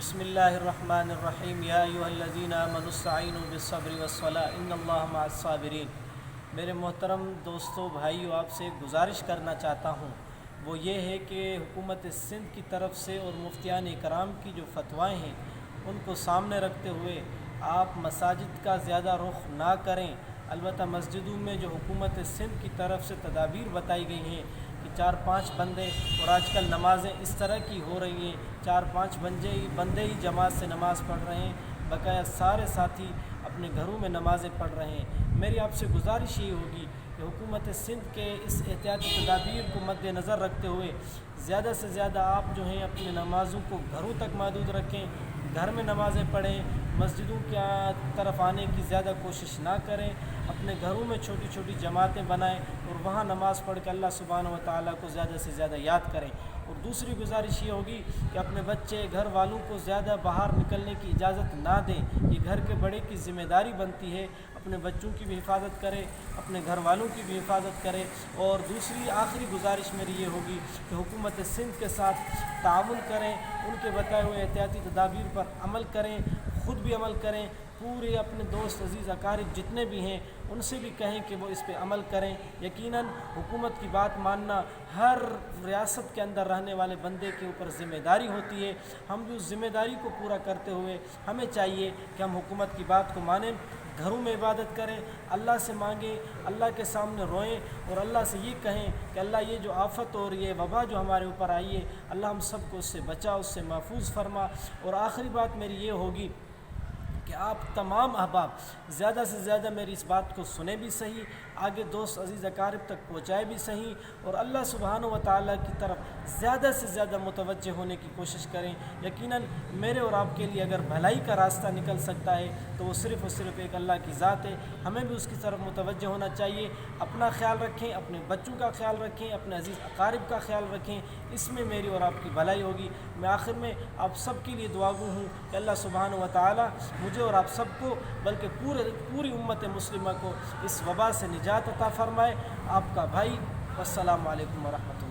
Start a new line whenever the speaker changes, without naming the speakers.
بسم اللہ الرحمن الرحیم یا ایھا الذین آمنوا استعینوا بالصبر والصلاۃ ان اللہ مع الصابرین۔ میرے محترم دوستوں بھائیو، آپ سے گزارش کرنا چاہتا ہوں، وہ یہ ہے کہ حکومت سندھ کی طرف سے اور مفتیان کرام کی جو فتوائیں ہیں ان کو سامنے رکھتے ہوئے آپ مساجد کا زیادہ رخ نہ کریں۔ البتہ مسجدوں میں جو حکومت سندھ کی طرف سے تدابیر بتائی گئی ہیں کہ 4-5 بندے، اور آج کل نمازیں اس طرح کی ہو رہی ہیں 4-5 بندے ہی جماعت سے نماز پڑھ رہے ہیں، بقایا سارے ساتھی اپنے گھروں میں نمازیں پڑھ رہے ہیں۔ میری آپ سے گزارش یہ ہوگی کہ حکومت سندھ کے اس احتیاطی تدابیر کو مد نظر رکھتے ہوئے زیادہ سے زیادہ آپ جو ہیں اپنی نمازوں کو گھروں تک محدود رکھیں، گھر میں نمازیں پڑھیں، مسجدوں کی طرف آنے کی زیادہ کوشش نہ کریں، اپنے گھروں میں چھوٹی چھوٹی جماعتیں بنائیں اور وہاں نماز پڑھ کے اللہ سبحانہ و تعالیٰ کو زیادہ سے زیادہ یاد کریں۔ اور دوسری گزارش یہ ہوگی کہ اپنے بچے، گھر والوں کو زیادہ باہر نکلنے کی اجازت نہ دیں۔ یہ گھر کے بڑے کی ذمہ داری بنتی ہے، اپنے بچوں کی بھی حفاظت کرے، اپنے گھر والوں کی بھی حفاظت کرے۔ اور دوسری آخری گزارش میری یہ ہوگی کہ حکومت سندھ کے ساتھ تعاون کریں، ان کے بتائے ہوئے احتیاطی تدابیر پر عمل کریں، خود بھی عمل کریں، پورے اپنے دوست عزیز اقارب جتنے بھی ہیں ان سے بھی کہیں کہ وہ اس پہ عمل کریں۔ یقیناً حکومت کی بات ماننا ہر ریاست کے اندر رہنے والے بندے کے اوپر ذمہ داری ہوتی ہے۔ ہم بھی اس ذمہ داری کو پورا کرتے ہوئے ہمیں چاہیے کہ ہم حکومت کی بات کو مانیں، گھروں میں عبادت کریں، اللہ سے مانگیں، اللہ کے سامنے روئیں اور اللہ سے یہ کہیں کہ اللہ یہ جو آفت اور یہ وبا جو ہمارے اوپر آئی ہے، اللہ ہم سب کو اس سے بچا، اس سے محفوظ فرما۔ اور آخری بات میری یہ ہوگی کہ آپ تمام احباب زیادہ سے زیادہ میری اس بات کو سنیں بھی صحیح، آگے دوست عزیز اقارب تک پہنچائے بھی صحیح، اور اللہ سبحانہ و تعالیٰ کی طرف زیادہ سے زیادہ متوجہ ہونے کی کوشش کریں۔ یقیناً میرے اور آپ کے لیے اگر بھلائی کا راستہ نکل سکتا ہے تو وہ صرف اور صرف ایک اللہ کی ذات ہے۔ ہمیں بھی اس کی طرف متوجہ ہونا چاہیے۔ اپنا خیال رکھیں، اپنے بچوں کا خیال رکھیں، اپنے عزیز اقارب کا خیال رکھیں، اس میں میری اور آپ کی بھلائی ہوگی۔ میں آخر میں آپ سب کے لیے دعا گو ہوں کہ اللہ سبحانہ و تعالیٰ مجھے اور آپ سب کو، بلکہ پوری امت مسلمہ کو اس وبا سے نجات عطا فرمائے۔ آپ کا بھائی، والسلام علیکم ورحمۃ اللہ۔